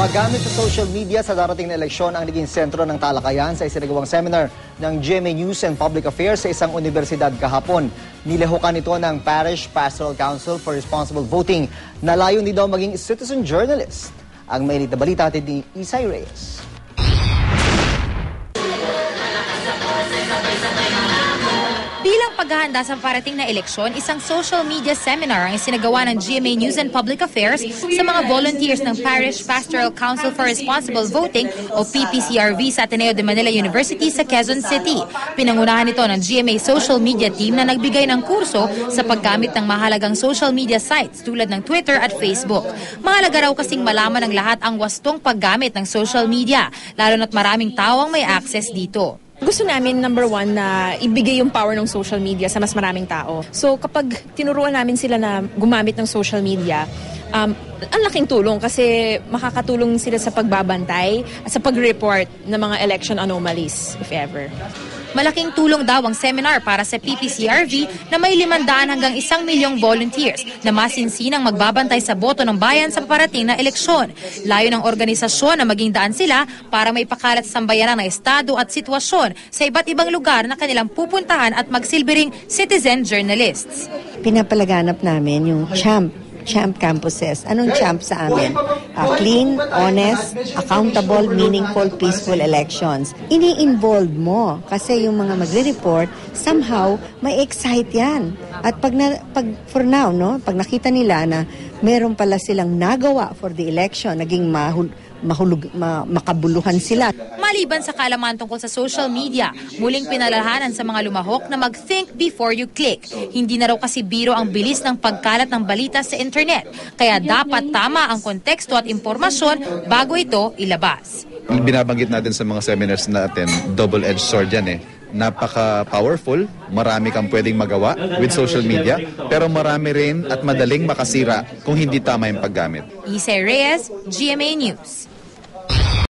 Paggamit sa social media sa darating na eleksyon ang naging sentro ng talakayan sa isinagawang seminar ng GMA News and Public Affairs sa isang universidad kahapon. Nilahukan ito ng Parish Pastoral Council for Responsible Voting na layo ni daw maging citizen journalist. Ang mainit na balita atin ni Isay Reyes. Bilang paghahanda sa parating na eleksyon, isang social media seminar ang isinagawa ng GMA News and Public Affairs sa mga volunteers ng Parish Pastoral Council for Responsible Voting o PPCRV sa Ateneo de Manila University sa Quezon City. Pinangunahan ito ng GMA social media team na nagbigay ng kurso sa paggamit ng mahalagang social media sites tulad ng Twitter at Facebook. Mahalaga raw kasing malaman ng lahat ang wastong paggamit ng social media, lalo na't maraming tao ang may access dito. Gusto namin, number one, na ibigay yung power ng social media sa mas maraming tao. So kapag tinuruan namin sila na gumamit ng social media, ang laking tulong kasi makakatulong sila sa pagbabantay at sa pag-report ng mga election anomalies, if ever. Malaking tulong daw ang seminar para sa PPCRV na may 500 hanggang 1 milyong volunteers na masinsinang magbabantay sa boto ng bayan sa paparating na eleksyon. Layo ng organisasyon na maging daan sila para may pakalat sa sambayanan ng estado at sitwasyon sa iba't ibang lugar na kanilang pupuntahan at magsilbing citizen journalists. Pinapalaganap namin yung CHAMP campuses. Anong CHAMP sa amin? Clean, honest, accountable, meaningful, peaceful elections. Ini-involve mo kasi yung mga magre-report, somehow, may excite yan. At pag for now, no, pag nakita nila na meron pala silang nagawa for the election, naging makabuluhan sila. Maliban sa kaalaman tungkol sa social media, muling pinalalahanan sa mga lumahok na mag-think before you click. Hindi na raw kasi biro ang bilis ng pagkalat ng balita sa internet, kaya dapat tama ang konteksto at impormasyon bago ito ilabas. Binabanggit natin sa mga seminars natin, double-edged sword yan eh. Napaka-powerful, marami kang pwedeng magawa with social media, pero marami rin at madaling makasira kung hindi tama yung paggamit. Isay Reyes, GMA News.